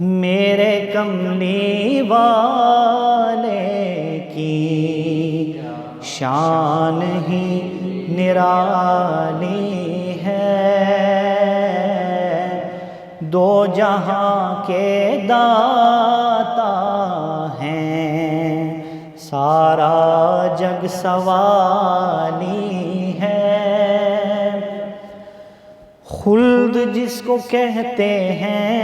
میرے کملی والے کی شان ہی نرالی ہے، دو جہاں کے داتا ہیں، سارا جگ سوالی ہے۔ خلد جس کو کہتے ہیں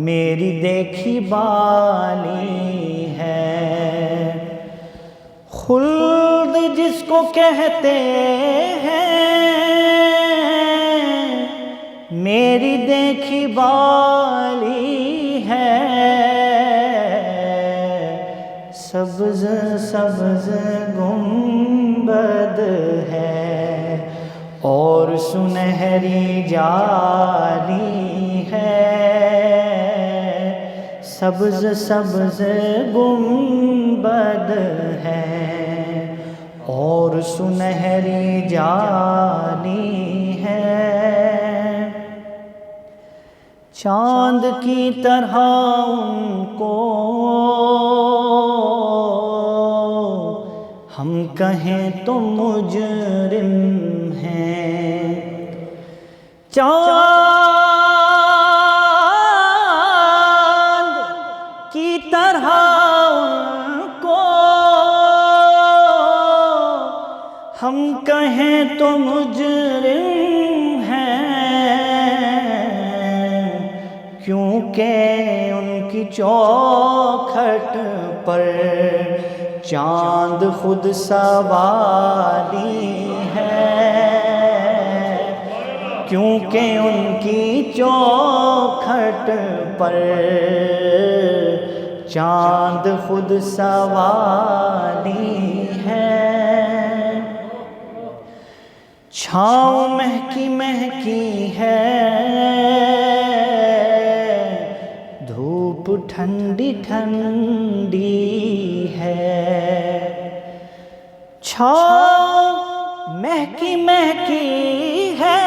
میری دیکھی بالی ہے، خلد جس کو کہتے ہیں میری دیکھی بالی ہے، سبز سبز گنبد ہے اور سنہری جالی ہے، سبز سبز گنبد ہے اور سنہری جالی ہے، چاند کی طرح ان کو ہم کہیں تو مجرم ہیں، چاند کی طرح ان کو ہم کہیں تو مجرم ہیں، کیونکہ ان کی چوکھٹ پر چاند خود سوالی ہے، کیونکہ ان کی چوکھٹ پر چاند خود سوالی ہے، چھاؤں مہکی مہکی ہے، دھوپ ٹھنڈی ٹھنڈی ہے، چھاؤں مہکی مہکی ہے،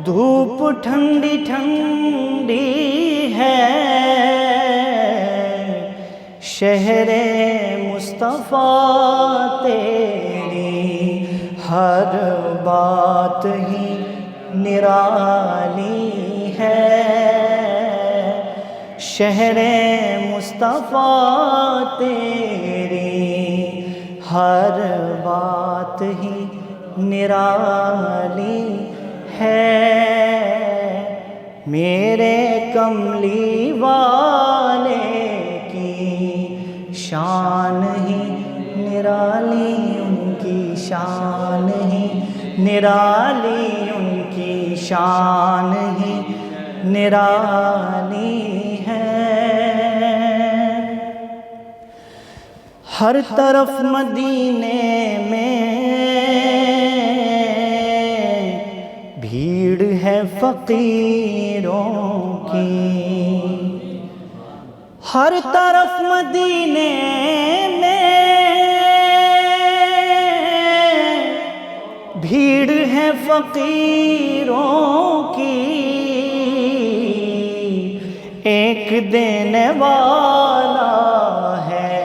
دھوپ ٹھنڈی ٹھنڈی ہے، شہر مصطفیٰ تیری ہر بات ہی نرالی ہے، شہر مصطفیٰ تیری ہر بات ہی نرالی ہے، میرے کملی والے کی شان ہی نرالی، ان کی شان ہی نرالی، ان کی شان ہی نرالی ہے، ہر طرف مدینے میں بھیڑ ہے فقیروں کی، ہر طرف مدینے میں بھیڑ ہے فقیروں کی، ایک دینے والا ہے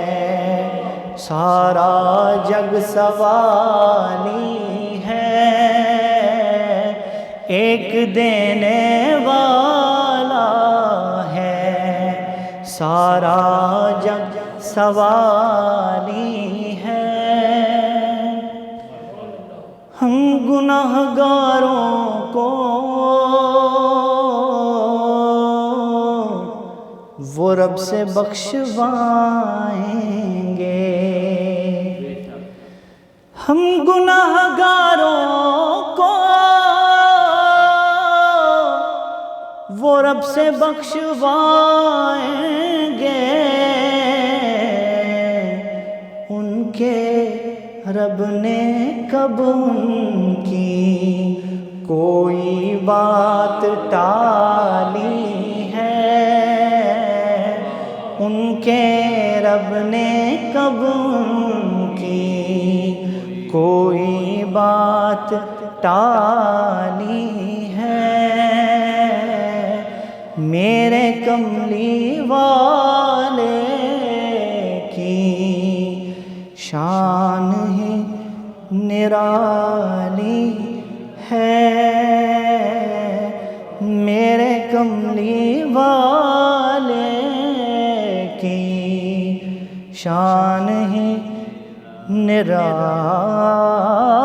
سارا جگ سوالی ہے، ایک دینے والا ہے سارا جگ سوالی ہے، ہم گناہگاروں کو وہ رب سے بخشوائیں گے، ہم گناہگاروں کو وہ رب سے بخشوائیں گے، ان کے رب نے کب ان کی کوئی بات ٹالی ہے، ان کے رب نے کب ان کی بات ٹالی ہے، میرے کملی والے کی شان ہی نرالی ہے، میرے کملی والے کی شان ہی نرالی